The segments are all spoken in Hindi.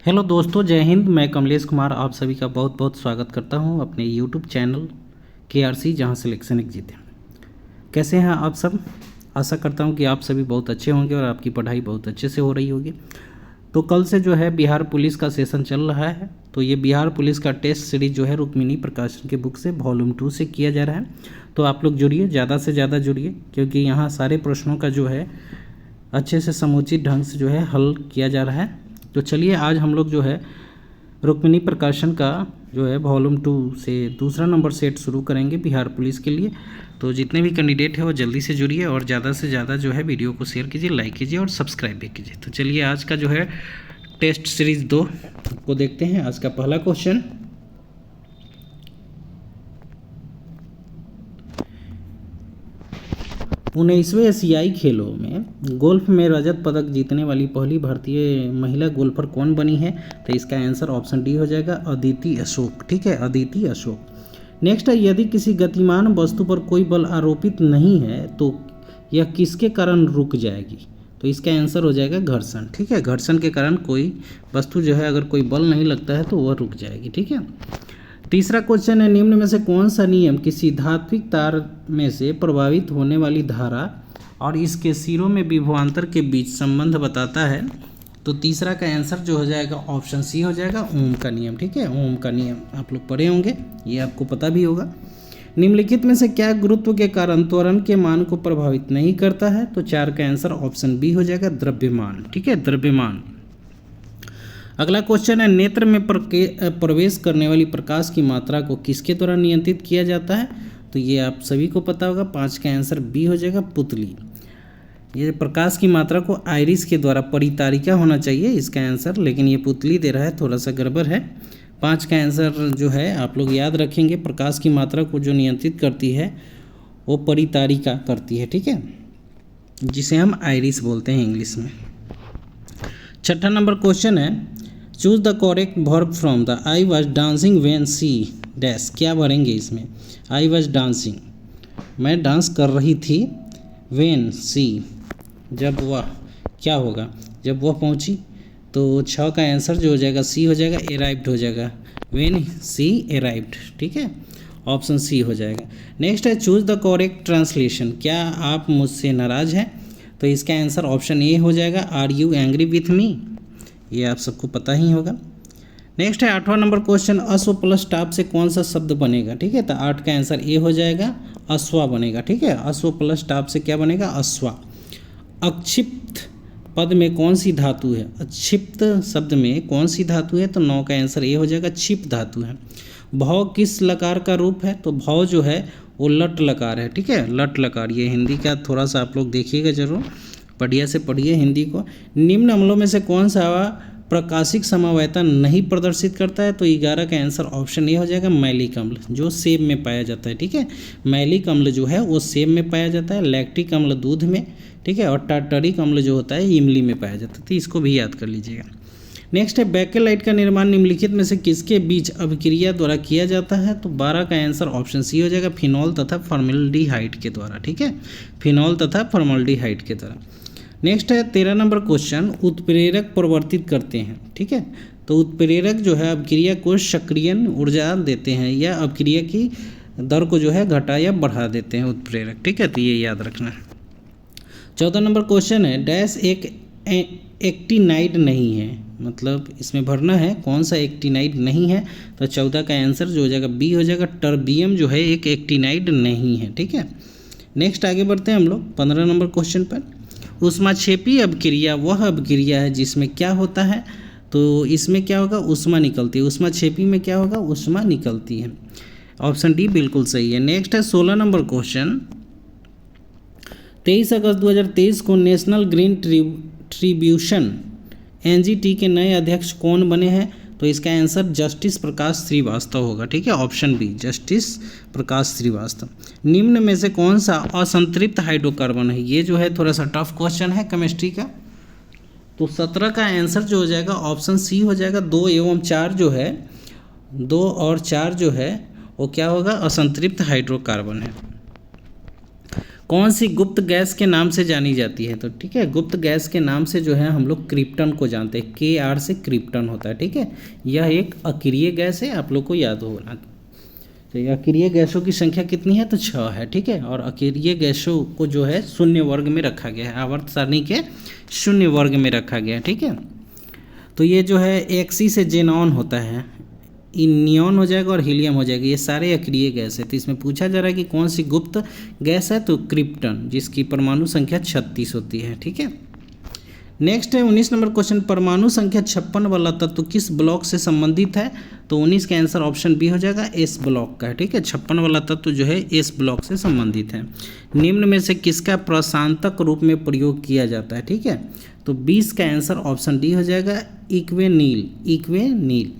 हेलो दोस्तों, जय हिंद। मैं कमलेश कुमार आप सभी का बहुत बहुत स्वागत करता हूं अपने यूट्यूब चैनल KRC, जहां सिलेक्शन एग्जिट है। कैसे हैं आप सब? आशा करता हूं कि आप सभी बहुत अच्छे होंगे और आपकी पढ़ाई बहुत अच्छे से हो रही होगी। तो कल से जो है बिहार पुलिस का सेशन चल रहा है। तो ये बिहार पुलिस का टेस्ट सीरीज जो है रुक्मिणी प्रकाशन के बुक से वॉल्यूम 2 से किया जा रहा है। तो आप लोग जुड़िए, ज़्यादा से ज़्यादा जुड़िए, क्योंकि यहाँ सारे प्रश्नों का जो है अच्छे से समुचित ढंग से जो है हल किया जा रहा है। तो चलिए आज हम लोग जो है रुक्मिणी प्रकाशन का जो है वॉल्यूम 2 से दूसरा नंबर सेट शुरू करेंगे बिहार पुलिस के लिए। तो जितने भी कैंडिडेट हैं वो जल्दी से जुड़िए और ज़्यादा से ज़्यादा जो है वीडियो को शेयर कीजिए, लाइक कीजिए और सब्सक्राइब भी कीजिए। तो चलिए आज का जो है टेस्ट सीरीज 2 को देखते हैं। आज का पहला क्वेश्चन, 19वें एशियाई खेलों में गोल्फ में रजत पदक जीतने वाली पहली भारतीय महिला गोल्फर कौन बनी है? तो इसका आंसर ऑप्शन डी हो जाएगा, अदिति अशोक। ठीक है, अदिति अशोक। नेक्स्ट है, यदि किसी गतिमान वस्तु पर कोई बल आरोपित नहीं है तो यह किसके कारण रुक जाएगी? तो इसका आंसर हो जाएगा घर्षण। ठीक है, घर्षण के कारण कोई वस्तु जो है अगर कोई बल नहीं लगता है तो वह रुक जाएगी। ठीक है। तीसरा क्वेश्चन है, निम्न में से कौन सा नियम किसी धात्विक तार में से प्रभावित होने वाली धारा और इसके सिरों में विभवांतर के बीच संबंध बताता है? तो तीसरा का आंसर जो हो जाएगा ऑप्शन सी हो जाएगा, ओम का नियम। ठीक है, ओम का नियम आप लोग पढ़े होंगे, ये आपको पता भी होगा। निम्नलिखित में से क्या गुरुत्व के कारण त्वरण के मान को प्रभावित नहीं करता है? तो 4 का आंसर ऑप्शन बी हो जाएगा, द्रव्यमान। ठीक है, द्रव्यमान। अगला क्वेश्चन है, नेत्र में प्रवेश करने वाली प्रकाश की मात्रा को किसके द्वारा नियंत्रित किया जाता है? तो ये आप सभी को पता होगा, 5 का आंसर बी हो जाएगा, पुतली। ये प्रकाश की मात्रा को आइरिस के द्वारा परितारिका होना चाहिए इसका आंसर, लेकिन ये पुतली दे रहा है, थोड़ा सा गड़बड़ है। 5 का आंसर जो है आप लोग याद रखेंगे, प्रकाश की मात्रा को जो नियंत्रित करती है वो परितारिका करती है। ठीक है, जिसे हम आइरिस बोलते हैं इंग्लिश में। छठा नंबर क्वेश्चन है, choose the correct verb from the I was dancing when she dash. क्या भरेंगे इसमें? आई वॉज डांसिंग, मैं डांस कर रही थी। वेन सी, जब वह, क्या होगा जब वह पहुंची? तो 6 का आंसर जो हो जाएगा सी हो जाएगा, अराइव्ड हो जाएगा, वेन सी अराइव्ड। ठीक है, ऑप्शन सी हो जाएगा। नेक्स्ट है, चूज द करेक्ट ट्रांसलेशन। क्या आप मुझसे नाराज हैं? तो इसका आंसर ऑप्शन ए हो जाएगा, are you angry with me. ये आप सबको पता ही होगा। नेक्स्ट है 8वां नंबर क्वेश्चन, अश्व प्लस टाप से कौन सा शब्द बनेगा? ठीक है, तो 8 का आंसर ए हो जाएगा, अश्वा बनेगा। ठीक है, अश्व प्लस टाप से क्या बनेगा? अश्वा। अक्षिप्त पद में कौन सी धातु है? अक्षिप्त शब्द में कौन सी धातु है? तो 9 का आंसर ए हो जाएगा, क्षिप धातु है। भौ किस लकार का रूप है? तो भौ जो है वो लट लकार है। ठीक है, लट लकार। ये हिंदी का थोड़ा सा आप लोग देखिएगा जरूर, बढ़िया से पढ़िए हिंदी को। निम्न अम्लों में से कौन सा प्रकाशिक समवायता नहीं प्रदर्शित करता है? तो 11 का आंसर ऑप्शन ए हो जाएगा, मैलिक अम्ल, जो सेब में पाया जाता है। ठीक है, मैलिक अम्ल जो है वो सेब में पाया जाता है, लैक्टिक अम्ल दूध में। ठीक है, और टार्टरिक अम्ल जो होता है इमली में पाया जाता है। तो इसको भी याद कर लीजिएगा। नेक्स्ट है, बेकेलाइट का निर्माण निम्नलिखित में से किसके बीच अभिक्रिया द्वारा किया जाता है? तो 12 का आंसर ऑप्शन सी हो जाएगा, फिनॉल तथा फॉर्मल्डिहाइड के द्वारा। ठीक है, फिनॉल तथा फॉर्मल्डिहाइड के द्वारा। नेक्स्ट है 13 नंबर क्वेश्चन, उत्प्रेरक प्रवर्तित करते हैं। ठीक है, तो उत्प्रेरक जो है अभिक्रिया को सक्रियण ऊर्जा देते हैं या अभिक्रिया की दर को जो है घटा या बढ़ा देते हैं उत्प्रेरक। ठीक है, तो ये याद रखना है। 14 नंबर क्वेश्चन है, डैश एक एक्टिनाइड नहीं है, मतलब इसमें भरना है कौन सा एक्टिनाइड नहीं है। तो 14 का आंसर जो हो जाएगा बी हो जाएगा, टर्बियम जो है एक एक्टिनाइड नहीं है। ठीक है, नेक्स्ट आगे बढ़ते हैं हम लोग 15 नंबर क्वेश्चन पर। ऊष्माक्षेपी अभिक्रिया वह अभिक्रिया है जिसमें क्या होता है? तो इसमें क्या होगा? ऊष्मा निकलती है। ऊष्माक्षेपी में क्या होगा? ऊष्मा निकलती है। ऑप्शन डी बिल्कुल सही है। नेक्स्ट है 16 नंबर क्वेश्चन, 23 अगस्त 2023 को नेशनल ग्रीन ट्रिब्यूशन NGT के नए अध्यक्ष कौन बने हैं? तो इसका आंसर जस्टिस प्रकाश श्रीवास्तव होगा। ठीक है, ऑप्शन बी, जस्टिस प्रकाश श्रीवास्तव। निम्न में से कौन सा असंतृप्त हाइड्रोकार्बन है? ये जो है थोड़ा सा टफ क्वेश्चन है केमिस्ट्री का। तो 17 का आंसर जो हो जाएगा ऑप्शन सी हो जाएगा, 2 एवं 4 जो है, 2 और 4 जो है वो क्या होगा? असंतृप्त हाइड्रोकार्बन है। कौन सी गुप्त गैस के नाम से जानी जाती है? तो ठीक है, गुप्त गैस के नाम से जो है हम लोग क्रिप्टन को जानते हैं। Kr से क्रिप्टन होता है। ठीक है, यह एक अक्रिय गैस है, आप लोग को याद होना। तो ये अक्रिय गैसों की संख्या कितनी है? तो 6 है। ठीक है, और अक्रिय गैसों को जो है शून्य वर्ग में रखा गया है, आवर्त सारणी के शून्य वर्ग में रखा गया है। ठीक है, तो ये जो है एक्सी से जेनॉन होता है, नियॉन हो जाएगा और हीलियम हो जाएगा, ये सारे अक्रिय गैस है। तो इसमें पूछा जा रहा है कि कौन सी गुप्त गैस है? तो क्रिप्टन, जिसकी परमाणु संख्या 36 होती है। ठीक है, नेक्स्ट है 19 नंबर क्वेश्चन, परमाणु संख्या 56 वाला तत्व किस ब्लॉक से संबंधित है? तो 19 का आंसर ऑप्शन बी हो जाएगा, एस ब्लॉक का है। ठीक है, 56 वाला तत्व जो है एस ब्लॉक से संबंधित है। निम्न में से किसका प्रशांतक रूप में प्रयोग किया जाता है? ठीक है, तो 20 का आंसर ऑप्शन डी हो जाएगा, इक्वेनील।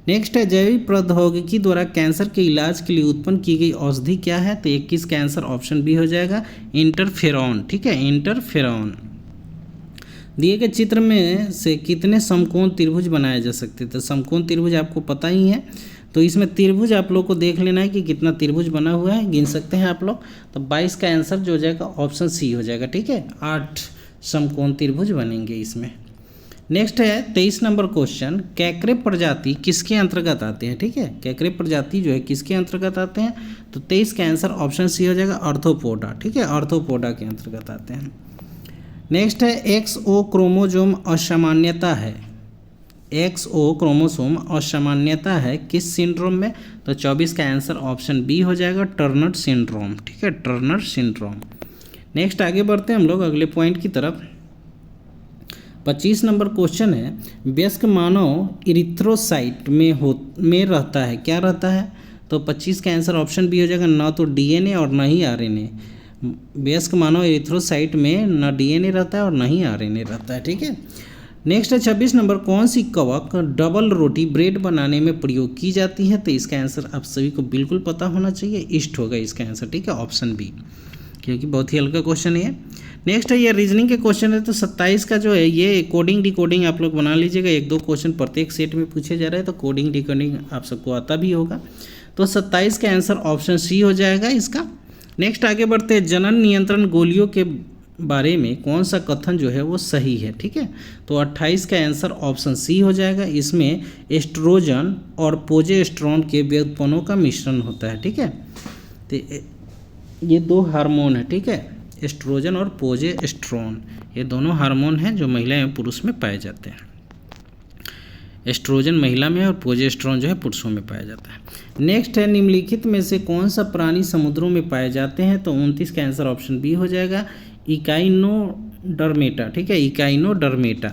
नेक्स्ट है जैविक प्रौद्योगिकी द्वारा कैंसर के इलाज के लिए उत्पन्न की गई औषधि क्या है? तो 21 का आंसर ऑप्शन बी हो जाएगा, इंटरफेरॉन। ठीक है, इंटरफेरॉन। दिए गए चित्र में से कितने समकोण त्रिभुज बनाए जा सकते हैं? तो समकोण त्रिभुज आपको पता ही है, तो इसमें त्रिभुज आप लोग को देख लेना है कि कितना त्रिभुज बना हुआ है, गिन सकते हैं आप लोग। तो 22 का आंसर जो हो जाएगा ऑप्शन सी हो जाएगा। ठीक है, 8 समकोण त्रिभुज बनेंगे इसमें। नेक्स्ट है 23 नंबर क्वेश्चन, कैकरे प्रजाति किसके अंतर्गत आते हैं? ठीक है, कैकरे प्रजाति जो है किसके अंतर्गत आते हैं? तो 23 का आंसर ऑप्शन सी हो जाएगा, आर्थ्रोपोडा। ठीक है, आर्थ्रोपोडा के अंतर्गत आते हैं। नेक्स्ट है XO क्रोमोसोम असामान्यता है, XO क्रोमोसोम असामान्यता है किस सिंड्रोम में? तो 24 का आंसर ऑप्शन बी हो जाएगा, टर्नर सिंड्रोम। ठीक है, टर्नर सिंड्रोम। नेक्स्ट आगे बढ़ते हैं हम लोग अगले पॉइंट की तरफ। 25 नंबर क्वेश्चन है, वयस्क मानव इरिथ्रोसाइट में रहता है, क्या रहता है? तो 25 का आंसर ऑप्शन बी हो जाएगा, न तो डीएनए और न ही आरएनए। वयस्क मानव इरिथ्रोसाइट में न डीएनए रहता है और न ही आरएनए रहता है। ठीक है, नेक्स्ट है 26 नंबर, कौन सी कवक डबल रोटी ब्रेड बनाने में प्रयोग की जाती है? तो इसका आंसर आप सभी को बिल्कुल पता होना चाहिए, ईस्ट होगा इसका आंसर। ठीक है, ऑप्शन बी, क्योंकि बहुत ही हल्का क्वेश्चन है। नेक्स्ट है ये रीजनिंग के क्वेश्चन है, तो 27 का जो है ये कोडिंग डिकोडिंग आप लोग बना लीजिएगा, 1-2 क्वेश्चन प्रत्येक सेट में पूछे जा रहे हैं, तो कोडिंग डिकोडिंग आप सबको आता भी होगा। तो 27 का आंसर ऑप्शन सी हो जाएगा इसका। नेक्स्ट आगे बढ़ते हैं, जनन नियंत्रण गोलियों के बारे में कौन सा कथन जो है वो सही है? ठीक है, तो 28 का आंसर ऑप्शन सी हो जाएगा, इसमें एस्ट्रोजन और प्रोजेस्टेरोन के व्युत्पन्नों का मिश्रण होता है। ठीक है, तो ये 2 हार्मोन है। ठीक है, एस्ट्रोजन और प्रोजेस्टेरोन, ये दोनों हार्मोन हैं जो महिला एवं पुरुष में पाए जाते हैं। एस्ट्रोजन महिला में और प्रोजेस्टेरोन जो है पुरुषों में पाया जाता है। नेक्स्ट है, निम्नलिखित में से कौन सा प्राणी समुद्रों में पाए जाते हैं? तो 29 का आंसर ऑप्शन बी हो जाएगा, इकाइनोडर्मेटा। ठीक है, इकाइनोडर्मेटा।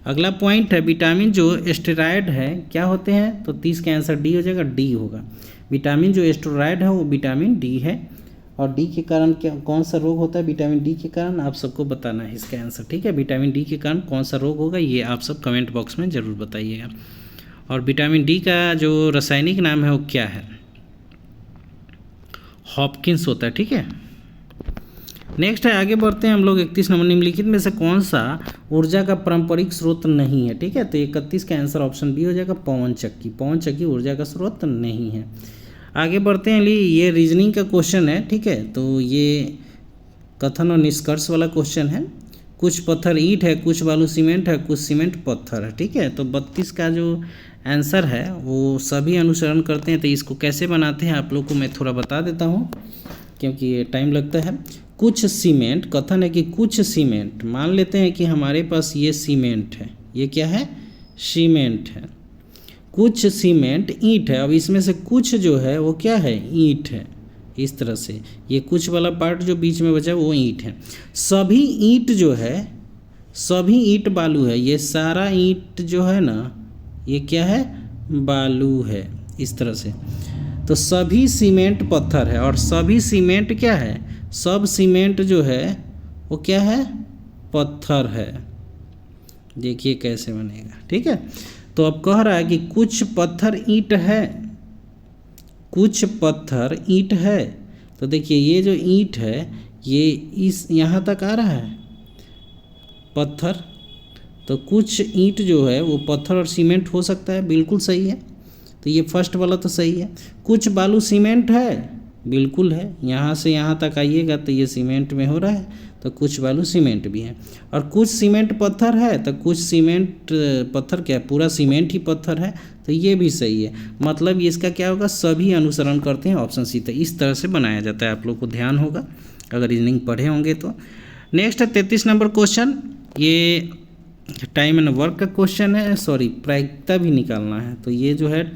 अगला पॉइंट है, विटामिन जो स्टेरॉयड है क्या होते हैं? तो 30 का आंसर डी हो जाएगा, डी होगा। विटामिन जो स्टेरॉयड है वो विटामिन डी है, और डी के कारण क्या कौन सा रोग होता है? विटामिन डी के कारण आप सबको बताना है इसका आंसर। ठीक है, विटामिन डी के कारण कौन सा रोग होगा ये आप सब कमेंट बॉक्स में ज़रूर बताइएगा। और विटामिन डी का जो रासायनिक नाम है वो क्या है? हॉपकिंस होता है। ठीक है, नेक्स्ट है आगे बढ़ते हैं हम लोग 31 नंबर, निम्नलिखित में से कौन सा ऊर्जा का पारंपरिक स्रोत नहीं है? ठीक है, तो 31 का आंसर ऑप्शन बी हो जाएगा, पवन चक्की। पवन चक्की ऊर्जा का स्रोत नहीं है। आगे बढ़ते हैं, ये रीजनिंग का क्वेश्चन है। ठीक है, तो ये कथन और निष्कर्ष वाला क्वेश्चन है। कुछ पत्थर ईंट है, कुछ बालू सीमेंट है, कुछ सीमेंट पत्थर है। ठीक है, तो 32 का जो आंसर है वो सभी अनुसरण करते हैं। तो इसको कैसे बनाते हैं आप लोग को मैं थोड़ा बता देता हूँ, क्योंकि ये टाइम लगता है। कुछ सीमेंट, कथन है कि कुछ सीमेंट, मान लेते हैं कि हमारे पास ये सीमेंट है, ये क्या है? सीमेंट है। कुछ सीमेंट ईंट है, अब इसमें से कुछ जो है वो क्या है? ईंट है। इस तरह से ये कुछ वाला पार्ट जो बीच में बचा वो ईंट है। सभी ईंट जो है, सभी ईंट बालू है। ये सारा ईंट जो है ना, ये क्या है? बालू है। इस तरह से तो सभी सीमेंट पत्थर है, और सभी सीमेंट क्या है? सब सीमेंट जो है वो क्या है? पत्थर है। देखिए कैसे बनेगा। ठीक है, तो अब कह रहा है कि कुछ पत्थर ईंट है, कुछ पत्थर ईंट है। तो देखिए ये जो ईंट है ये इस यहाँ तक आ रहा है पत्थर, तो कुछ ईंट जो है वो पत्थर और सीमेंट हो सकता है, बिल्कुल सही है। तो ये फर्स्ट वाला तो सही है। कुछ बालू सीमेंट है, बिल्कुल है, यहाँ से यहाँ तक आइएगा तो ये सीमेंट में हो रहा है, तो कुछ बालू सीमेंट भी है, और कुछ सीमेंट पत्थर है तो कुछ सीमेंट पत्थर क्या, पूरा सीमेंट ही पत्थर है, तो ये भी सही है। मतलब इसका क्या होगा, सभी अनुसरण करते हैं, ऑप्शन सी। तो इस तरह से बनाया जाता है, आप लोग को ध्यान होगा अगर रीजनिंग पढ़े होंगे तो। नेक्स्ट है 33 नंबर क्वेश्चन, ये टाइम एंड वर्क का क्वेश्चन है, सॉरी प्रायिकता भी निकालना है। तो ये जो है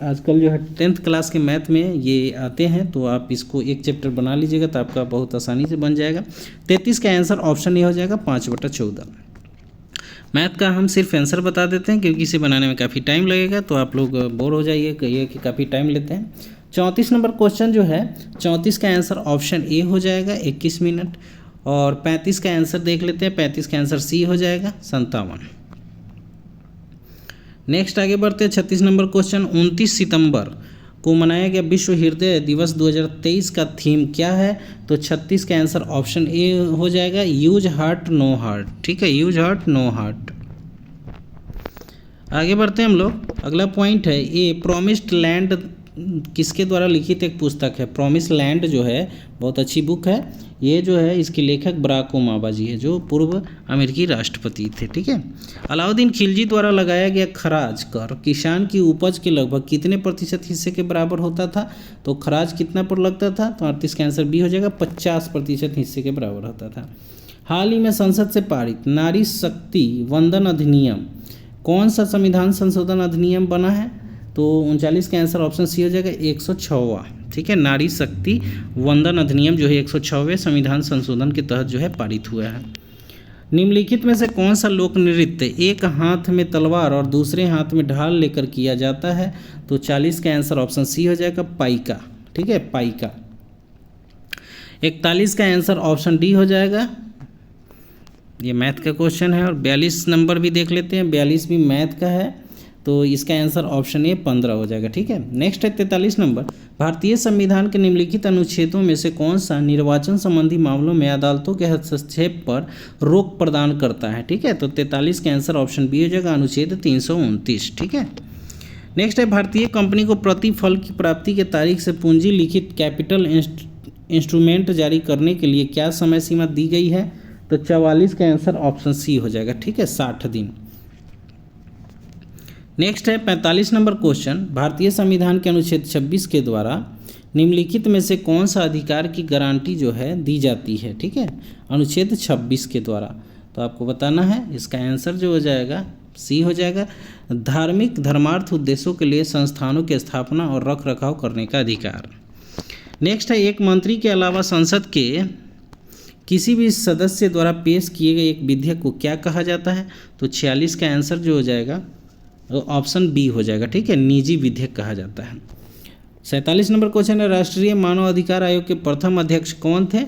आजकल जो है 10th क्लास के मैथ में ये आते हैं, तो आप इसको एक चैप्टर बना लीजिएगा तो आपका बहुत आसानी से बन जाएगा। 33 का आंसर ऑप्शन ये हो जाएगा 5/14। मैथ का हम सिर्फ आंसर बता देते हैं क्योंकि इसे बनाने में काफ़ी टाइम लगेगा, तो आप लोग बोर हो जाइए, कहिए कि काफ़ी टाइम लेते हैं। 34 नंबर क्वेश्चन जो है 34 का आंसर ऑप्शन ए हो जाएगा 21 मिनट, और 35 का आंसर देख लेते हैं, 35 का आंसर सी हो जाएगा 57। नेक्स्ट आगे बढ़ते हैं 36 नंबर क्वेश्चन, 29 सितंबर को मनाया गया विश्व हृदय दिवस 2023 का थीम क्या है? तो 36 का आंसर ऑप्शन ए हो जाएगा यूज हार्ट नो हार्ट, ठीक है, यूज हार्ट नो हार्ट। आगे बढ़ते हैं हम लोग, अगला पॉइंट है ए प्रॉमिस्ड लैंड किसके द्वारा लिखित एक पुस्तक है? प्रॉमिस लैंड जो है बहुत अच्छी बुक है, ये जो है इसके लेखक बराक ओबामा जी है जो पूर्व अमेरिकी राष्ट्रपति थे, ठीक है। अलाउद्दीन खिलजी द्वारा लगाया गया खराज कर किसान की उपज के लगभग कितने प्रतिशत हिस्से के बराबर होता था? तो खराज कितना पर लगता था? तो 38 का आंसर बी हो जाएगा 50% हिस्से के बराबर होता था। हाल ही में संसद से पारित नारी शक्ति वंदन अधिनियम कौन सा संविधान संशोधन अधिनियम बना है? तो 39 का आंसर ऑप्शन सी हो जाएगा 106वां, ठीक है। नारी शक्ति वंदन अधिनियम जो है 106वें संविधान संशोधन के तहत जो है पारित हुआ है। निम्नलिखित में से कौन सा लोक नृत्य एक हाथ में तलवार और दूसरे हाथ में ढाल लेकर किया जाता है? तो 40 का आंसर ऑप्शन सी हो जाएगा पाइका, ठीक है, पाइका। 41 का आंसर ऑप्शन डी हो जाएगा, ये मैथ का क्वेश्चन है। और 42 नंबर भी देख लेते हैं, 42 भी मैथ का है, तो इसका आंसर ऑप्शन ए 15 हो जाएगा, ठीक है। नेक्स्ट है 43 नंबर, भारतीय संविधान के निम्नलिखित अनुच्छेदों में से कौन सा निर्वाचन संबंधी मामलों में अदालतों के हस्तक्षेप पर रोक प्रदान करता है? ठीक है, तो 43 का आंसर ऑप्शन बी हो जाएगा अनुच्छेद 329, ठीक है। नेक्स्ट है भारतीय कंपनी को प्रतिफल की प्राप्ति के तारीख से पूंजी लिखित कैपिटल इंस्ट्रूमेंट जारी करने के लिए क्या समय सीमा दी गई है? तो 44 का आंसर ऑप्शन सी हो जाएगा, ठीक है, 60 दिन। नेक्स्ट है 45 नंबर क्वेश्चन, भारतीय संविधान के अनुच्छेद 26 के द्वारा निम्नलिखित में से कौन सा अधिकार की गारंटी जो है दी जाती है? ठीक है, अनुच्छेद 26 के द्वारा, तो आपको बताना है। इसका आंसर जो हो जाएगा सी हो जाएगा, धार्मिक धर्मार्थ उद्देश्यों के लिए संस्थानों की स्थापना और रख रखाव करने का अधिकार। नेक्स्ट है एक मंत्री के अलावा संसद के किसी भी सदस्य द्वारा पेश किए गए एक विधेयक को क्या कहा जाता है? तो 46 का आंसर जो हो जाएगा ऑप्शन बी हो जाएगा, ठीक है, निजी विधेयक कहा जाता है। 47 नंबर क्वेश्चन है राष्ट्रीय मानव अधिकार आयोग के प्रथम अध्यक्ष कौन थे?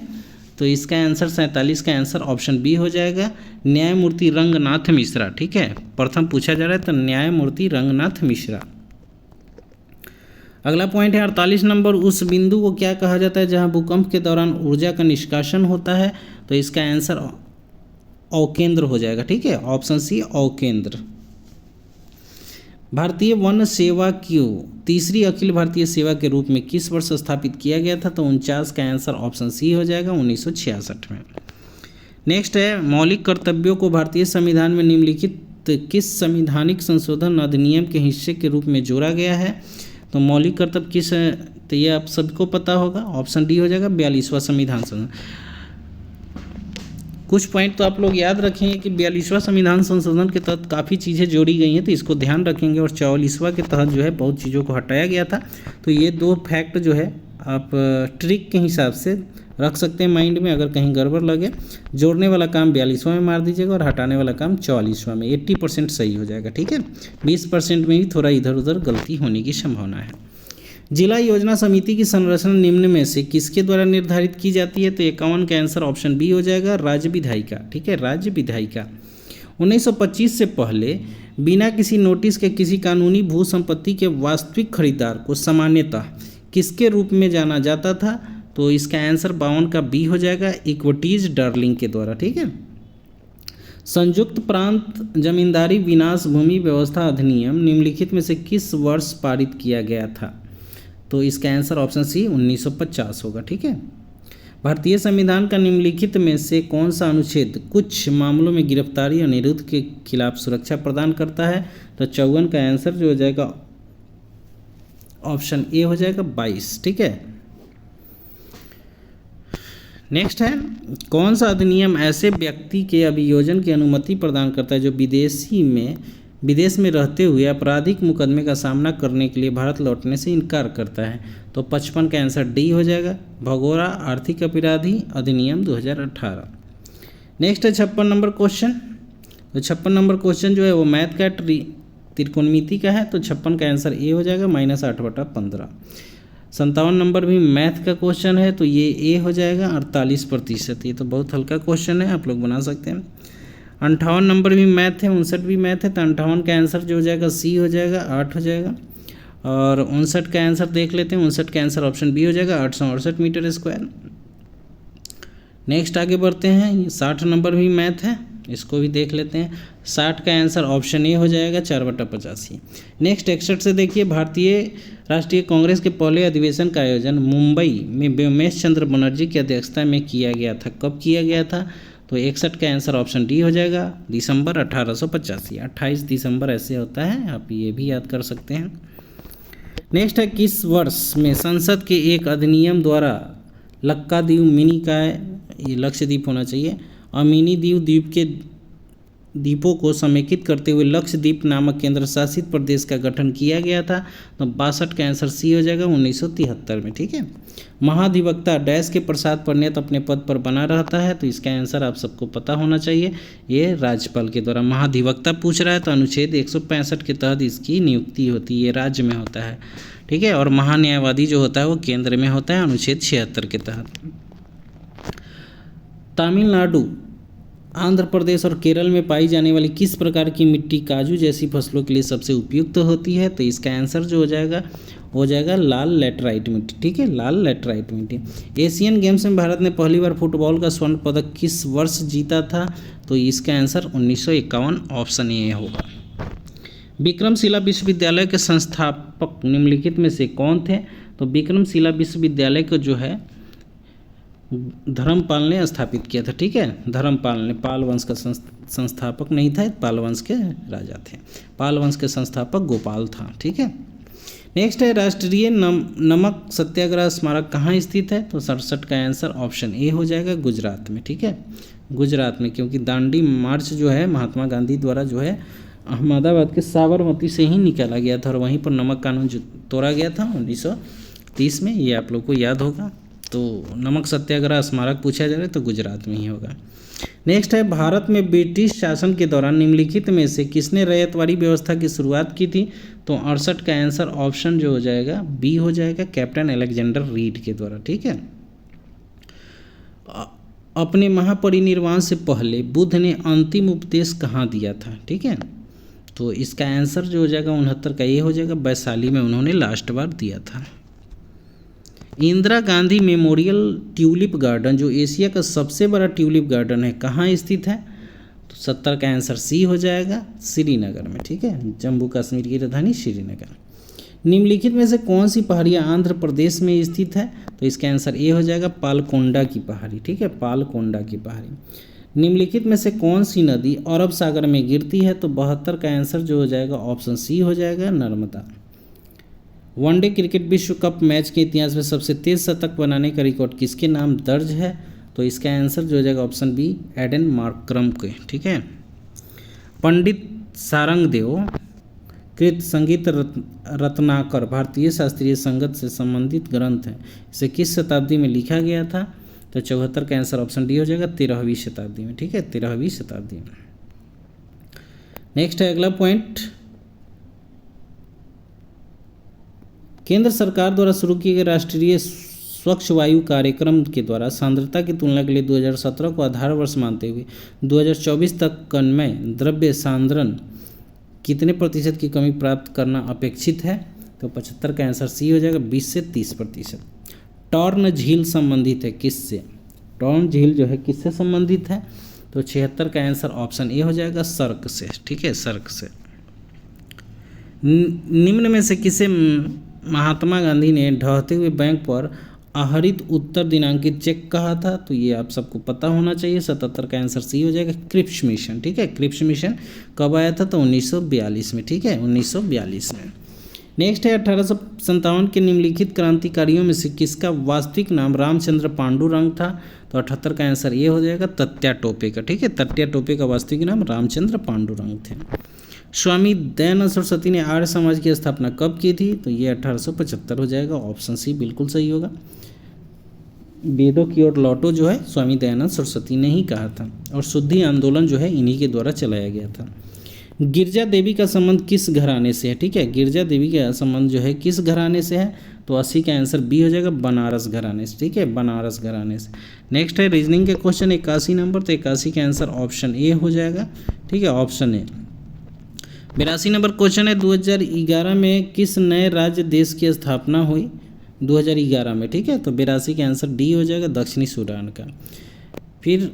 तो इसका आंसर 47 का आंसर ऑप्शन बी हो जाएगा न्यायमूर्ति रंगनाथ मिश्रा, ठीक है, प्रथम पूछा जा रहा है तो न्यायमूर्ति रंगनाथ मिश्रा। अगला पॉइंट है 48 नंबर, उस बिंदु को क्या कहा जाता है जहां भूकंप के दौरान ऊर्जा का निष्कासन होता है? तो इसका आंसर अवकेंद्र हो जाएगा, ठीक है, ऑप्शन सी अवकेंद्र। भारतीय वन सेवा क्यू तीसरी अखिल भारतीय सेवा के रूप में किस वर्ष स्थापित किया गया था? तो 49 का आंसर ऑप्शन सी हो जाएगा 1966 में। नेक्स्ट है मौलिक कर्तव्यों को भारतीय संविधान में निम्नलिखित किस संवैधानिक संशोधन अधिनियम के हिस्से के रूप में जोड़ा गया है? तो मौलिक कर्तव्य किस, तो ये आप सबको पता होगा, ऑप्शन डी हो जाएगा 42वां संविधान संशोधन। कुछ पॉइंट तो आप लोग याद रखेंगे कि 42वां संविधान संशोधन के तहत काफ़ी चीज़ें जोड़ी गई हैं, तो इसको ध्यान रखेंगे। और 44वां के तहत जो है बहुत चीज़ों को हटाया गया था, तो ये दो फैक्ट जो है आप ट्रिक के हिसाब से रख सकते हैं माइंड में। अगर कहीं गड़बड़ लगे, जोड़ने वाला काम 42वां में मार दीजिएगा और हटाने वाला काम 44वां में, 80% सही हो जाएगा, ठीक है। 20% में भी थोड़ा इधर उधर गलती होने की संभावना है। जिला योजना समिति की संरचना निम्न में से किसके द्वारा निर्धारित की जाती है? तो 51 का आंसर ऑप्शन बी हो जाएगा राज्य विधायिका, ठीक है, राज्य विधायिका। 1925 से पहले बिना किसी नोटिस के किसी कानूनी भू संपत्ति के वास्तविक खरीदार को सामान्यतः किसके रूप में जाना जाता था? तो इसका आंसर 52 का बी हो जाएगा इक्विटीज डार्लिंग के द्वारा, ठीक है। संयुक्त प्रांत जमींदारी विनाश भूमि व्यवस्था अधिनियम निम्नलिखित में से किस वर्ष पारित किया गया था? तो इसका आंसर ऑप्शन सी 1950 होगा। ठीक है। भारतीय संविधान का निम्नलिखित में से कौन सा अनुच्छेद कुछ मामलों में गिरफ्तारी और निरुद्ध के खिलाफ सुरक्षा प्रदान करता है? तो 54 का आंसर जो हो जाएगा ऑप्शन ए हो जाएगा 22। ठीक है। नेक्स्ट है, कौन सा अधिनियम ऐसे व्यक्ति के अभियोजन की अनुमति प्रदान करता है जो विदेश में रहते हुए आपराधिक मुकदमे का सामना करने के लिए भारत लौटने से इनकार करता है? तो 55 का आंसर डी हो जाएगा, भगोड़ा आर्थिक अपराधी अधिनियम 2018। नेक्स्ट है 56 नंबर क्वेश्चन। तो 56 नंबर क्वेश्चन जो है वो मैथ का त्रिकोणमिति का है, तो 56 का आंसर ए हो जाएगा -8/15। 57 नंबर भी मैथ का क्वेश्चन है, तो ये ए हो जाएगा 48%। ये तो बहुत हल्का क्वेश्चन है, आप लोग बना सकते हैं। 58 नंबर भी मैथ है, 59 भी मैथ है, तो 58 का आंसर जो हो जाएगा सी हो जाएगा 8 हो जाएगा। और 59 का आंसर देख लेते हैं, 59 का आंसर ऑप्शन बी हो जाएगा 868 मीटर स्क्वायर। नेक्स्ट आगे बढ़ते हैं, 60 नंबर भी मैथ है, इसको भी देख लेते हैं। 60 का आंसर ऑप्शन ए हो जाएगा 4/85। नेक्स्ट 61 से देखिए, भारतीय राष्ट्रीय कांग्रेस के पहले अधिवेशन का आयोजन मुंबई में व्योमेश चंद्र बनर्जी की अध्यक्षता में किया गया था। कब किया गया था? तो 61 का आंसर ऑप्शन डी हो जाएगा दिसंबर 1885। 28 दिसंबर ऐसे होता है, आप ये भी याद कर सकते हैं। नेक्स्ट है, किस वर्ष में संसद के एक अधिनियम द्वारा लक्काद्वीप मिनी का, ये लक्षद्वीप होना चाहिए, अमीनी द्वीप के द्वीपों को समेकित करते हुए लक्षद्वीप नामक केंद्र शासित प्रदेश का गठन किया गया था? तो 62 का आंसर सी हो जाएगा 1973 में। ठीक है। महाधिवक्ता डैश के प्रसाद परिणत अपने पद पर बना रहता है, तो इसका आंसर आप सबको पता होना चाहिए, ये राज्यपाल के द्वारा महाधिवक्ता पूछ रहा है, तो अनुच्छेद 165 के तहत इसकी नियुक्ति होती है, ये राज्य में होता है। ठीक है। और महान्यायवादी जो होता है वो केंद्र में होता है, अनुच्छेद 76 के तहत। तमिलनाडु, आंध्र प्रदेश और केरल में पाई जाने वाली किस प्रकार की मिट्टी काजू जैसी फसलों के लिए सबसे उपयुक्त होती है? तो इसका आंसर जो हो जाएगा लाल लैटराइट मिट्टी। ठीक है, लाल लैटराइट मिट्टी। एशियन गेम्स में भारत ने पहली बार फुटबॉल का स्वर्ण पदक किस वर्ष जीता था? तो इसका आंसर 1951 ऑप्शन ए होगा। विक्रमशिला विश्वविद्यालय के संस्थापक निम्नलिखित में से कौन थे? तो विक्रमशिला विश्वविद्यालय को जो है धर्मपाल ने स्थापित किया था। ठीक है, धर्मपाल ने, पाल वंश का संस्थापक नहीं था, पाल वंश के राजा थे। पाल वंश के संस्थापक गोपाल था। ठीक है। नेक्स्ट है, राष्ट्रीय नमक सत्याग्रह स्मारक कहाँ स्थित है? तो 67 का आंसर ऑप्शन ए हो जाएगा गुजरात में। ठीक है, गुजरात में, क्योंकि दांडी मार्च जो है महात्मा गांधी द्वारा जो है अहमदाबाद के साबरमती से ही निकाला गया था और वहीं पर नमक कानून जो तोड़ा गया था 1930 में, ये आप लोग को याद होगा। तो नमक सत्याग्रह स्मारक पूछा जा रहा है तो गुजरात में ही होगा। नेक्स्ट है, भारत में ब्रिटिश शासन के दौरान निम्नलिखित में से किसने रैयतवाड़ी व्यवस्था की शुरुआत की थी? तो 68 का आंसर ऑप्शन जो हो जाएगा बी हो जाएगा, कैप्टन अलेक्जेंडर रीड के द्वारा। ठीक है। अपने महापरिनिर्वाण से पहले बुद्ध ने अंतिम उपदेश कहाँ दिया था? ठीक है, तो इसका आंसर जो हो जाएगा 69 का ये हो जाएगा, वैशाली में उन्होंने लास्ट बार दिया था। Indira Gandhi memorial tulip garden जो एशिया का सबसे बड़ा ट्यूलिप गार्डन है कहाँ स्थित है? तो 70 का आंसर सी हो जाएगा, श्रीनगर में। ठीक है, जम्मू कश्मीर की राजधानी श्रीनगर। निम्नलिखित में से कौन सी पहाड़ियाँ आंध्र प्रदेश में स्थित है? तो इसका आंसर ए हो जाएगा, पालकोंडा की पहाड़ी। ठीक है, पालकोंडा की पहाड़ी। निम्नलिखित में से कौन सी नदी अरब सागर में गिरती है? तो 72 का आंसर जो हो जाएगा ऑप्शन सी हो जाएगा, नर्मदा। वनडे क्रिकेट विश्व कप मैच के इतिहास में सबसे तेज शतक बनाने का रिकॉर्ड किसके नाम दर्ज है? तो इसका आंसर जो हो जाएगा ऑप्शन बी, एडन मार्करम के। ठीक है। पंडित सारंगदेव कृत संगीत रत्नाकर भारतीय शास्त्रीय संगीत से संबंधित ग्रंथ है, इसे किस शताब्दी में लिखा गया था? तो 74 का आंसर ऑप्शन डी हो जाएगा, 13वीं शताब्दी में। ठीक है, 13वीं शताब्दी में। नेक्स्ट है अगला पॉइंट, केंद्र सरकार द्वारा शुरू किए गए राष्ट्रीय स्वच्छ वायु कार्यक्रम के द्वारा सांद्रता की तुलना के लिए 2017 को आधार वर्ष मानते हुए 2024 तक कन्मय द्रव्य सांद्रण कितने प्रतिशत की कमी प्राप्त करना अपेक्षित है? तो 75 का आंसर सी हो जाएगा, 20 से 30%। टॉर्न झील संबंधित है किससे? टॉर्न झील जो है किससे संबंधित है? तो 76 का आंसर ऑप्शन ए हो जाएगा, सर्क से। ठीक है, सर्क से। निम्न में से किसे महात्मा गांधी ने ढहते हुए बैंक पर आहरित उत्तर दिनांकित चेक कहा था? तो ये आप सबको पता होना चाहिए। 77 का आंसर सी हो जाएगा, क्रिप्स मिशन। ठीक है, क्रिप्स मिशन कब आया था? तो 1942 में। ठीक है, 1942 में। नेक्स्ट है 1857 के निम्नलिखित क्रांतिकारियों में से किसका वास्तविक नाम रामचंद्र पांडुरंग था? तो 78 का आंसर ये हो जाएगा, तत्या टोपे का। ठीक है, तत्या टोपे का वास्तविक नाम रामचंद्र पांडुरंग थे। स्वामी दयानंद सरस्वती ने आर्य समाज की स्थापना कब की थी? तो ये 1875 हो जाएगा, ऑप्शन सी बिल्कुल सही होगा। वेदों की ओर लौटो जो है स्वामी दयानंद सरस्वती ने ही कहा था, और शुद्धि आंदोलन जो है इन्हीं के द्वारा चलाया गया था। गिरजा देवी का संबंध किस घराने से है? ठीक है, गिरजा देवी का संबंध जो है किस घराने से है? तो 80 का आंसर बी हो जाएगा, बनारस घराने से। ठीक है, बनारस घराने से। नेक्स्ट है रीजनिंग के क्वेश्चन 81 नंबर, तो 81 का आंसर ऑप्शन ए हो जाएगा। ठीक है, ऑप्शन ए। 82 नंबर क्वेश्चन है 2011 में किस नए राज्य देश की स्थापना हुई? 2011 में। ठीक है, तो 82 का आंसर डी हो जाएगा, दक्षिणी सूडान का। फिर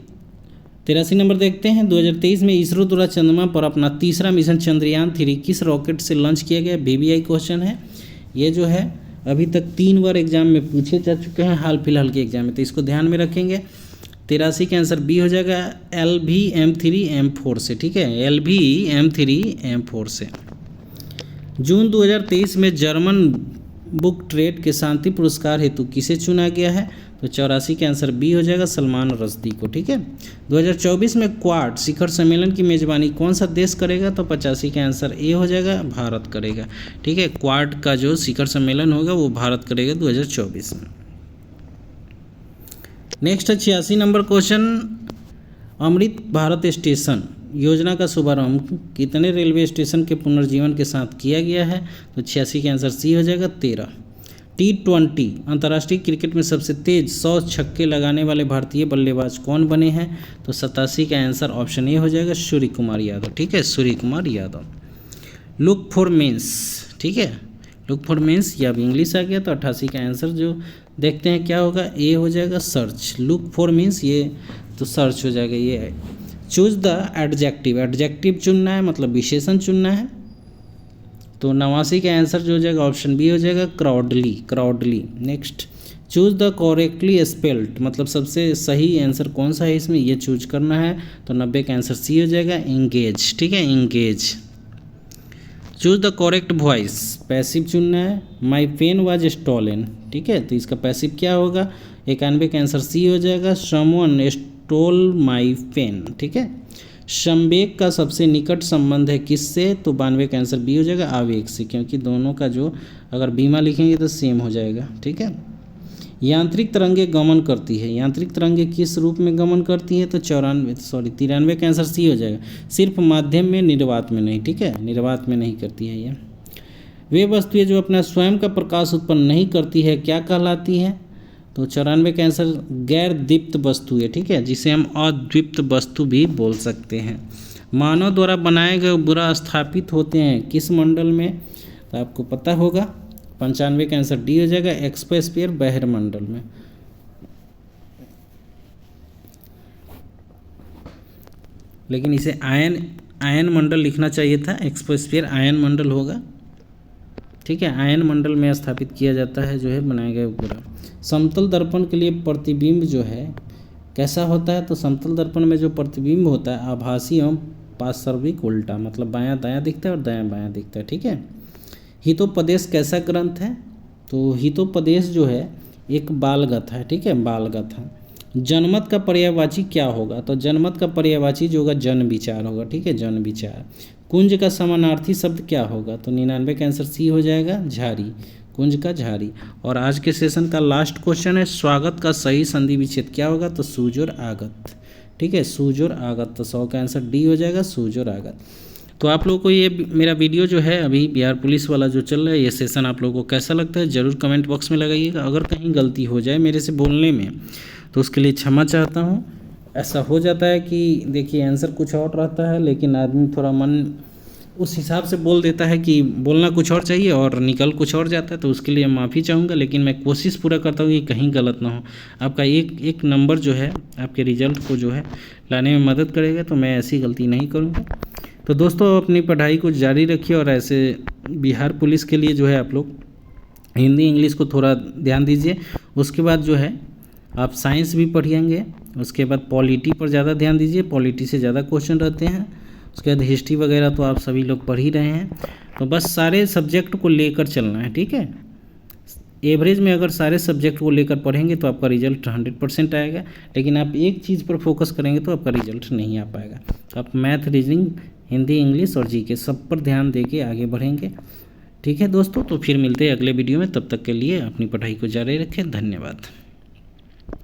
83 नंबर देखते हैं, 2023 में इसरो द्वारा चंद्रमा पर अपना तीसरा मिशन चंद्रयान 3 किस रॉकेट से लॉन्च किया गया? VVI क्वेश्चन है ये, जो है अभी तक 3 बार एग्जाम में पूछे जा चुके हैं हाल फिलहाल के एग्जाम में, तो इसको ध्यान में रखेंगे। 83 का आंसर बी हो जाएगा, LVM-3M4 से। ठीक है, LVM-3M4 से। जून 2023 में जर्मन बुक ट्रेड के शांति पुरस्कार हेतु किसे चुना गया है? तो 84 का आंसर बी हो जाएगा, सलमान रश्दी को। ठीक है, 2024 में क्वाड शिखर सम्मेलन की मेजबानी कौन सा देश करेगा? तो 85 का आंसर ए हो जाएगा, भारत करेगा। ठीक है, क्वाड का जो शिखर सम्मेलन होगा वो भारत करेगा 2024 में। नेक्स्ट है 86 number question, Amrit Bharat station योजना का शुभारंभ कितने रेलवे स्टेशन के पुनर्जीवन के साथ किया गया है? तो 86 का आंसर सी हो जाएगा, 13। T20 अंतर्राष्ट्रीय क्रिकेट में सबसे तेज 100 छक्के लगाने वाले भारतीय बल्लेबाज कौन बने हैं? तो 87 का आंसर ऑप्शन ए हो जाएगा, सूर्य कुमार यादव। ठीक है, Surya Kumar Yadav. Look for men's. ठीक है, लुक फॉर मेंस, या अब इंग्लिश आ गया, तो 88 का आंसर जो देखते हैं क्या होगा, ए हो जाएगा, सर्च। लुक फॉर मीन्स ये तो सर्च हो जाएगा, ये है। चूज द एडजेक्टिव, एडजेक्टिव चुनना है, मतलब विशेषण चुनना है। तो 89 का आंसर जो हो जाएगा ऑप्शन बी हो जाएगा, crowdly, crowdly. Next, choose the correctly spelled, मतलब सबसे सही आंसर कौन सा है इसमें, ये चूज करना है। तो 90 का आंसर सी हो जाएगा, एंगेज। ठीक है, engage. Choose the correct voice, passive चुनना है। My pen was stolen. ठीक है, तो इसका पैसिव क्या होगा? 91 का आंसर सी हो जाएगा, समवन स्टोल माई पेन। ठीक है, संवेग का सबसे निकट संबंध है किससे? तो 92 का आंसर बी हो जाएगा, आवेग से, क्योंकि दोनों का जो अगर बीमा लिखेंगे तो सेम हो जाएगा। ठीक है, यांत्रिक तरंगे गमन करती है, यांत्रिक तरंगे किस रूप में गमन करती है? तो 93 का आंसर सी हो जाएगा, सिर्फ माध्यम में, निर्वात में नहीं। ठीक है, निर्वात में नहीं करती है ये। वे वस्तुएं जो अपना स्वयं का प्रकाश उत्पन्न नहीं करती है क्या कहलाती है? तो 94 का आंसर गैर दीप्त वस्तु है। ठीक है, जिसे हम अद्विप्त वस्तु भी बोल सकते हैं। मानव द्वारा बनाए गए उपग्रह स्थापित होते हैं किस मंडल में? तो आपको पता होगा, 95 का आंसर डी हो जाएगा, एक्सोस्फीयर बहिर्मंडल में। लेकिन इसे आयन मंडल लिखना चाहिए था, एक्सोस्फीयर आयन मंडल होगा। ठीक है, आयन मंडल में स्थापित किया जाता है जो है बनाए गए उपग्रह। समतल दर्पण के लिए प्रतिबिंब जो है कैसा होता है? तो समतल दर्पण में जो प्रतिबिंब होता है आभासी एवं पार्श्विक उल्टा, मतलब बायां दायां दिखता है और दायां बायां दिखता है। ठीक है, हितोपदेश कैसा ग्रंथ है? तो हितोपदेश जो है एक बाल गाथा है। ठीक है, बाल गाथा। जनमत का पर्यायवाची क्या होगा? तो जनमत का पर्यायवाची जो होगा जन विचार होगा। ठीक है, जन विचार। कुंज का समानार्थी शब्द क्या होगा? तो 99 का आंसर सी हो जाएगा, झारी, कुंज का झारी। और आज के सेशन का लास्ट क्वेश्चन है, स्वागत का सही संधि विच्छेद क्या होगा? तो सूज और आगत। ठीक है, सूज और आगत, तो 100 का आंसर डी हो जाएगा, सूज और आगत। तो आप लोगों को ये मेरा वीडियो जो है अभी बिहार पुलिस वाला जो चल रहा है, ये सेशन आप लोगों को कैसा लगता है ज़रूर कमेंट बॉक्स में लगाइएगा। अगर कहीं गलती हो जाए मेरे से बोलने में तो उसके लिए क्षमा चाहता हूँ। ऐसा हो जाता है कि देखिए आंसर कुछ और रहता है, लेकिन आदमी थोड़ा मन उस हिसाब से बोल देता है कि बोलना कुछ और चाहिए और निकल कुछ और जाता है, तो उसके लिए माफ़ी चाहूँगा। लेकिन मैं कोशिश पूरा करता हूँ कि कहीं गलत ना हो। आपका एक नंबर जो है आपके रिजल्ट को जो है लाने में मदद करेगा, तो मैं ऐसी गलती नहीं करूँगा। तो दोस्तों अपनी पढ़ाई को जारी रखिए और ऐसे बिहार पुलिस के लिए जो है आप लोग हिंदी इंग्लिश को थोड़ा ध्यान दीजिए। उसके बाद जो है आप साइंस भी पढ़ेंगे। उसके बाद पॉलिटी पर ज़्यादा ध्यान दीजिए, पॉलिटी से ज़्यादा क्वेश्चन रहते हैं। उसके बाद हिस्ट्री वगैरह तो आप सभी लोग पढ़ ही रहे हैं। तो बस सारे सब्जेक्ट को लेकर चलना है, ठीक है। एवरेज में अगर सारे सब्जेक्ट को लेकर पढ़ेंगे तो आपका रिजल्ट 100% आएगा, लेकिन आप एक चीज़ पर फोकस करेंगे तो आपका रिजल्ट नहीं आ पाएगा। तो आप मैथ, रीजनिंग, हिंदी, इंग्लिश और जीके सब पर ध्यान देके आगे बढ़ेंगे, ठीक है दोस्तों। तो फिर मिलते हैं अगले वीडियो में, तब तक के लिए अपनी पढ़ाई को जारी रखें। धन्यवाद।